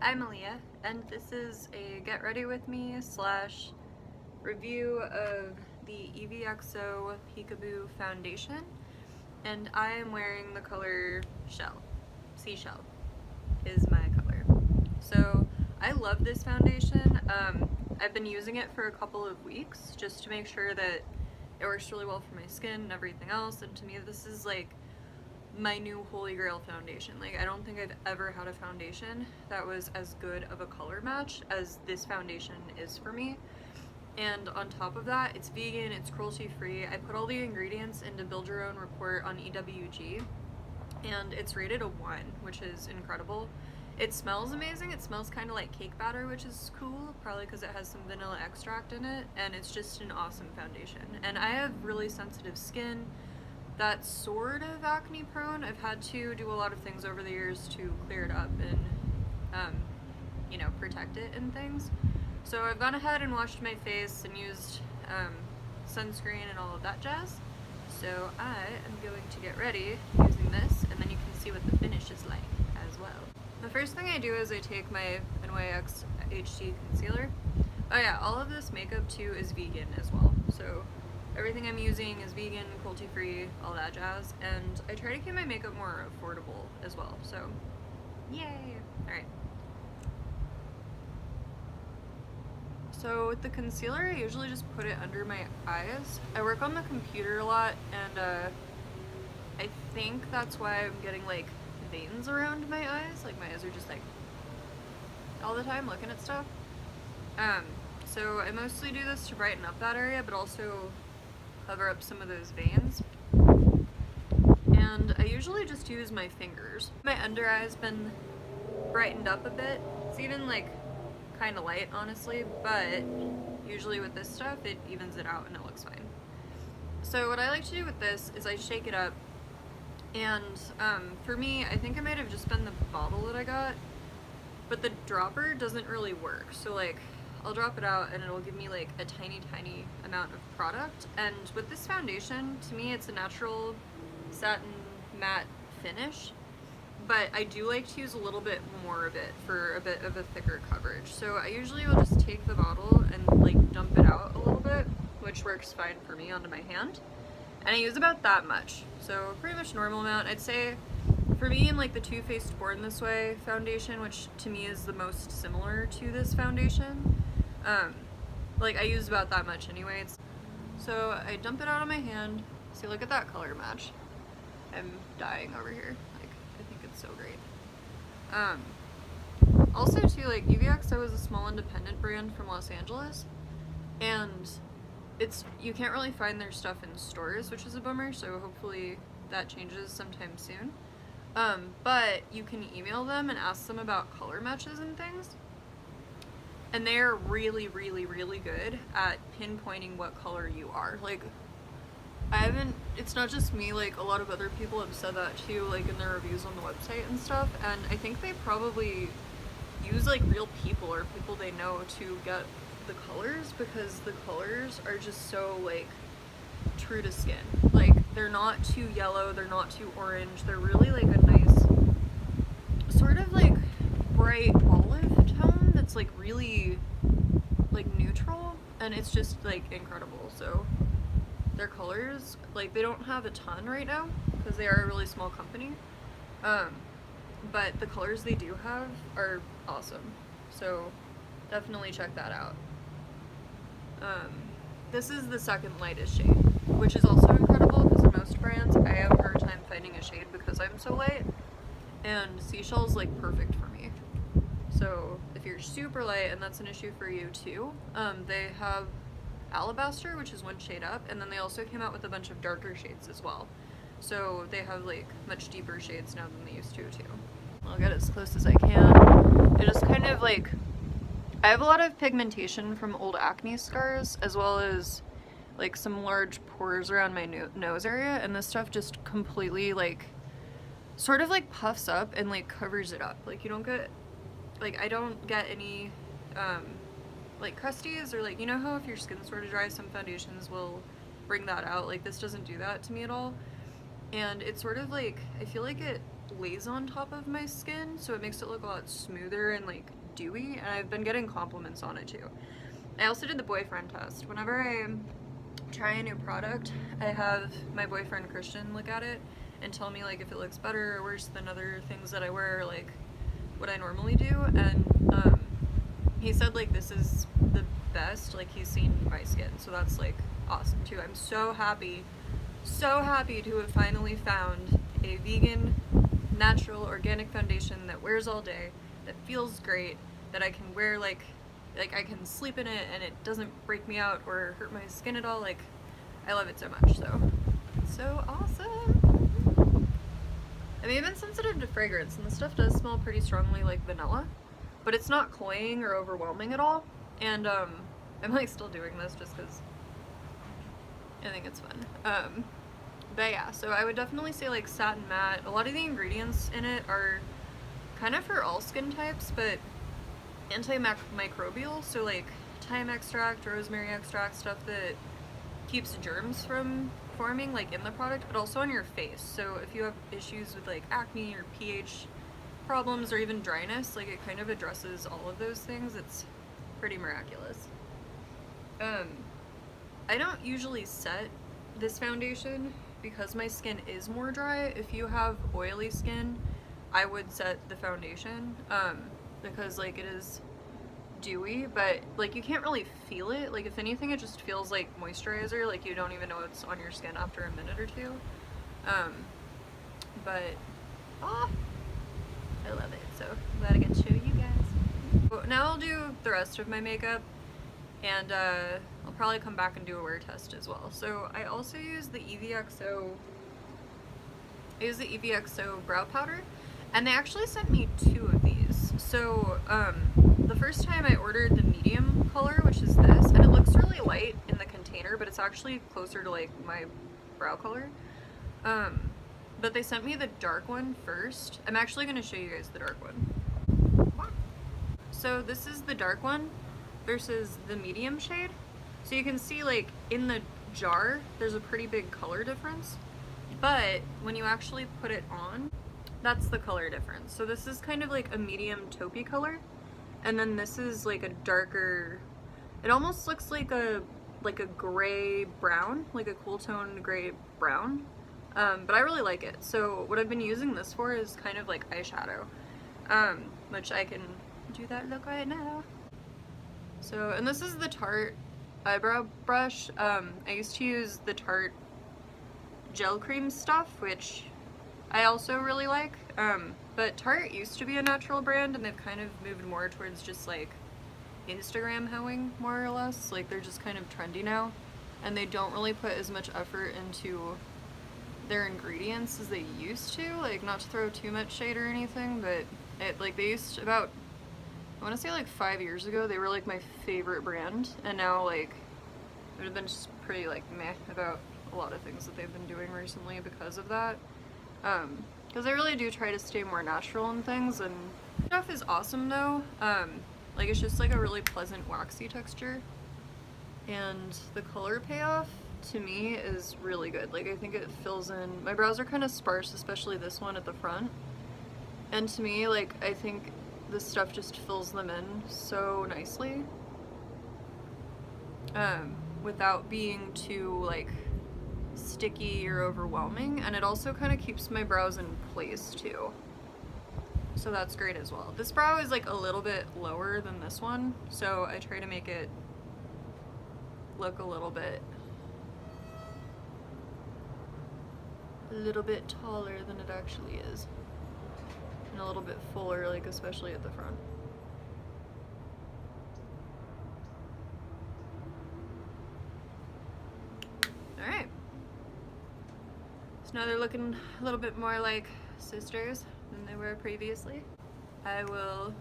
I'm Alia, and this is a get ready with me / review of the EVXO Peekaboo foundation, and I am wearing the color Shell. Seashell is my color. So I love this foundation. I've been using it for a couple of weeks just to make sure that it works really well for my skin and everything else, and to me this is like my new holy grail foundation. Like, I don't think I've ever had a foundation that was as good of a color match as this foundation is for me. And on top of that, it's vegan, it's cruelty free. I put all the ingredients into Build Your Own report on EWG, and it's rated a 1, which is incredible. It smells amazing. It smells kind of like cake batter, which is cool, probably because it has some vanilla extract in it, and it's just an awesome foundation. And I have really sensitive skin that's sort of acne prone. I've had to do a lot of things over the years to clear it up and you know, protect it and things. So I've gone ahead and washed my face and used sunscreen and all of that jazz. So I am going to get ready using this, and then you can see what the finish is like as well. The first thing I do is I take my NYX HD concealer. Oh yeah, all of this makeup too is vegan as well. So everything I'm using is vegan, cruelty-free, all that jazz, and I try to keep my makeup more affordable as well, so yay! Alright. So with the concealer, I usually just put it under my eyes. I work on the computer a lot, and I think that's why I'm getting like veins around my eyes. Like, my eyes are just like all the time looking at stuff. So I mostly do this to brighten up that area, but also cover up some of those veins. And I usually just use my fingers. My under eye's been brightened up a bit. It's even like kind of light, honestly, but usually with this stuff it evens it out and it looks fine. So what I like to do with this is I shake it up, and for me, I think it might have just been the bottle that I got, but the dropper doesn't really work. So like, I'll drop it out and it'll give me like a tiny amount of product. And with this foundation, to me it's a natural satin matte finish, but I do like to use a little bit more of it for a bit of a thicker coverage. So I usually will just take the bottle and like dump it out a little bit, which works fine for me, onto my hand. And I use about that much. So pretty much normal amount. I'd say for me, in like the Too Faced Born This Way foundation, which to me is the most similar to this foundation, like I use about that much anyway. So I dump it out on my hand. See, look at that color match. I'm dying over here. Like, I think it's so great. Also too, like, EVXO is a small independent brand from Los Angeles, and you can't really find their stuff in stores, which is a bummer, so hopefully that changes sometime soon. But you can email them and ask them about color matches and things. And they're really good at pinpointing what color you are. Like, it's not just me, like a lot of other people have said that too, like in their reviews on the website and stuff, and I think they probably use like real people or people they know to get the colors, because the colors are just so like true to skin. Like, they're not too yellow, they're not too orange, they're really like a nice sort of like bright olive tone that's like really like neutral, and it's just like incredible. So their colors, like, they don't have a ton right now because they are a really small company, but the colors they do have are awesome, so definitely check that out. This is the second lightest shade, which is also incredible because in most brands I have a hard time finding a shade because I'm so light, and Seashell's like perfect for me. So if you're super light and that's an issue for you too, they have Alabaster, which is one shade up, and then they also came out with a bunch of darker shades as well. So they have like much deeper shades now than they used to too. I'll get as close as I can. It just kind of like, I have a lot of pigmentation from old acne scars, as well as like some large pores around my nose area, and this stuff just completely like sort of like puffs up and like covers it up. Like, you don't get, like, I don't get any like crusties, or like, you know how if your skin's sort of dry, some foundations will bring that out. Like, this doesn't do that to me at all, and it's sort of like, I feel like it lays on top of my skin, so it makes it look a lot smoother and like dewy, and I've been getting compliments on it too. I also did the boyfriend test. Whenever I try a new product, I have my boyfriend Christian look at it and tell me like if it looks better or worse than other things that I wear, like what I normally do, and he said like this is the best like he's seen my skin, so that's like awesome too. I'm so happy to have finally found a vegan, natural, organic foundation that wears all day, that feels great, that I can wear like I can sleep in it and it doesn't break me out or hurt my skin at all. Like, I love it so much, so awesome. I'm even sensitive to fragrance, and the stuff does smell pretty strongly like vanilla, but it's not cloying or overwhelming at all. And I'm like still doing this just because I think it's fun. But yeah, so I would definitely say like satin matte. A lot of the ingredients in it are kind of for all skin types, but antimicrobial, so like thyme extract, rosemary extract, stuff that keeps germs from forming like in the product, but also on your face. So if you have issues with like acne or pH problems or even dryness, like it kind of addresses all of those things. It's pretty miraculous. I don't usually set this foundation because my skin is more dry. If you have oily skin, I would set the foundation because like it is dewy, but like you can't really feel it. Like if anything, it just feels like moisturizer, like you don't even know it's on your skin after a minute or two. But I love it, so I'm glad I get to show you guys. Well, now I'll do the rest of my makeup, and I'll probably come back and do a wear test as well. So I also use the EVXO brow powder, and they actually sent me 2 of these. So the first time I ordered the medium color, which is this, and it looks really light in the container, but it's actually closer to like my brow color. But they sent me the dark one first. I'm actually going to show you guys the dark one. So this is the dark one versus the medium shade. So you can see like in the jar there's a pretty big color difference, but when you actually put it on, that's the color difference. So this is kind of like a medium taupey color, and then this is like a darker, it almost looks like a gray brown, like a cool tone gray brown. But I really like it. So what I've been using this for is kind of like eyeshadow, which I can do that look right now. So, and this is the Tarte eyebrow brush. I used to use the Tarte gel cream stuff, which I also really like. But Tarte used to be a natural brand, and they've kind of moved more towards just like Instagram hoeing, more or less. Like they're just kind of trendy now, and they don't really put as much effort into their ingredients as they used to. Like, not to throw too much shade or anything, but it, like, they used to, about, I want to say like 5 years ago, they were like my favorite brand, and now like I've been just pretty like meh about a lot of things that they've been doing recently because of that. Because I really do try to stay more natural in things, and stuff is awesome though. Like it's just like a really pleasant waxy texture, and the color payoff to me is really good. Like I think it fills in, my brows are kind of sparse, especially this one at the front, and to me like I think this stuff just fills them in so nicely, without being too like sticky or overwhelming, and it also kind of keeps my brows in place too, so that's great as well. This brow is like a little bit lower than this one, so I try to make it look a little bit taller than it actually is, and a little bit fuller, like especially at the front. Alright, so now they're looking a little bit more like sisters than they were previously. I will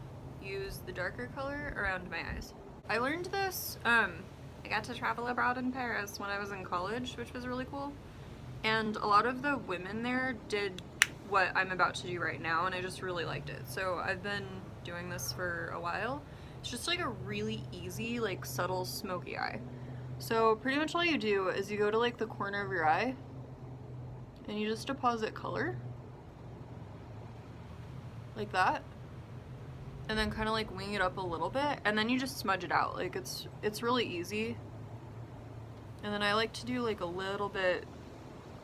use the darker color around my eyes. I learned this, I got to travel abroad in Paris when I was in college, which was really cool. And a lot of the women there did what I'm about to do right now, and I just really liked it. So I've been doing this for a while. It's just like a really easy, like subtle smoky eye. So pretty much all you do is you go to like the corner of your eye and you just deposit color. like that, and then kind of like wing it up a little bit, and then you just smudge it out. Like it's really easy. And then I like to do like a little bit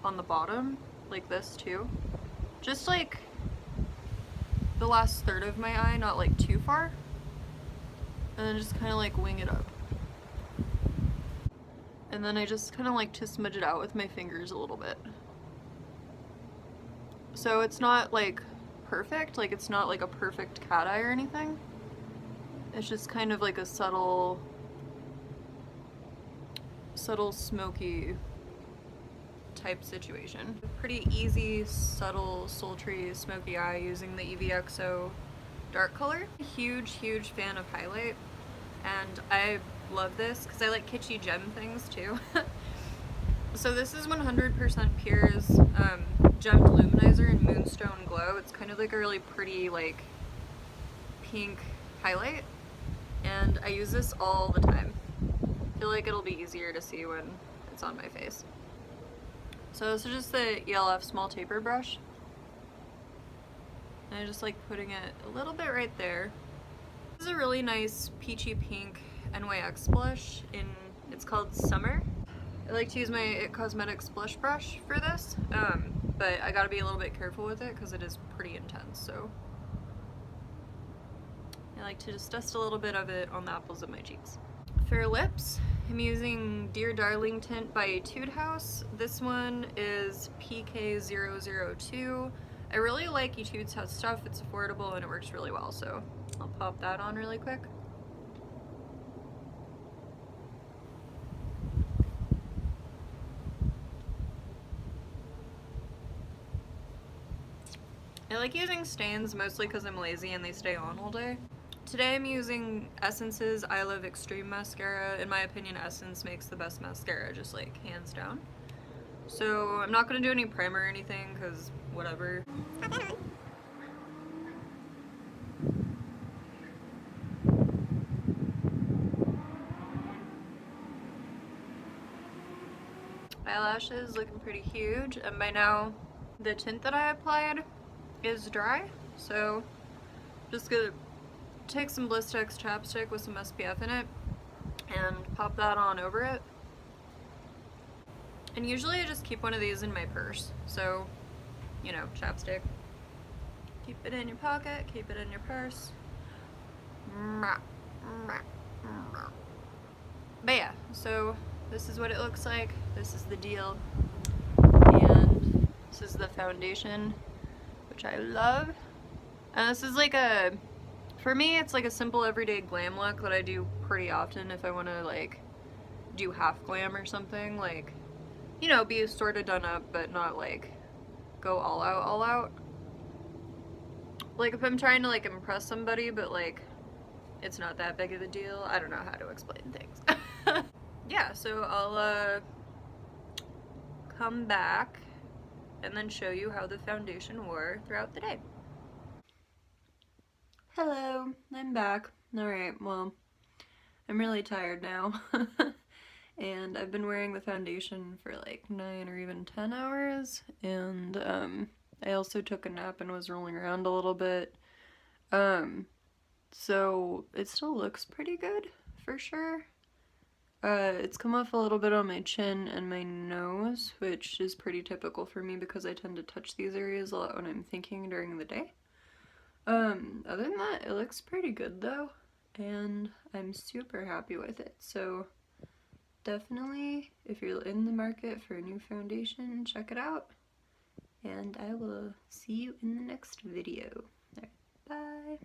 on the bottom, like this too. Just like the last third of my eye, not like too far. And then just kind of like wing it up. And then I just kind of like to smudge it out with my fingers a little bit. So it's not like perfect, like it's not like a perfect cat eye or anything. It's just kind of like a subtle smoky type situation. Pretty easy, subtle, sultry, smoky eye using the EVXO dark color. Huge fan of highlight, and I love this because I like kitschy gem things too. So this is 100% Pure's Gemmed Luminizer in Moonstone Glow. It's kind of like a really pretty like pink highlight, and I use this all the time. I feel like it'll be easier to see when it's on my face. So this is just the ELF small taper brush. And I just like putting it a little bit right there. This is a really nice peachy pink NYX blush it's called Summer. I like to use my IT Cosmetics blush brush for this, but I gotta be a little bit careful with it because it is pretty intense, so I like to just dust a little bit of it on the apples of my cheeks. For lips, I'm using Dear Darling tint by Etude House. This one is PK002. I really like Etude's House stuff. It's affordable and it works really well, so I'll pop that on really quick. I like using stains mostly because I'm lazy and they stay on all day. Today I'm using Essence's I Love Extreme Mascara. In my opinion, Essence makes the best mascara, just like hands down. So I'm not going to do any primer or anything because whatever. Eyelashes looking pretty huge, and by now the tint that I applied is dry, so just gonna take some Blistex chapstick with some SPF in it and pop that on over it. And usually I just keep one of these in my purse, so you know, chapstick. Keep it in your pocket, keep it in your purse. But yeah, so this is what it looks like. This is the deal. And this is the foundation, which I love. And this is like for me, it's like a simple everyday glam look that I do pretty often if I want to like do half glam or something. Like, you know, be sort of done up, but not like go all out. Like if I'm trying to like impress somebody, but like it's not that big of a deal. I don't know how to explain things. Yeah, so I'll come back and then show you how the foundation wore throughout the day. Hello, I'm back. Alright, well, I'm really tired now. And I've been wearing the foundation for like 9 or even 10 hours, and I also took a nap and was rolling around a little bit. So it still looks pretty good, for sure. It's come off a little bit on my chin and my nose, which is pretty typical for me because I tend to touch these areas a lot when I'm thinking during the day. Other than that, it looks pretty good though, and I'm super happy with it. So definitely, if you're in the market for a new foundation, check it out. And I will see you in the next video. All right, bye!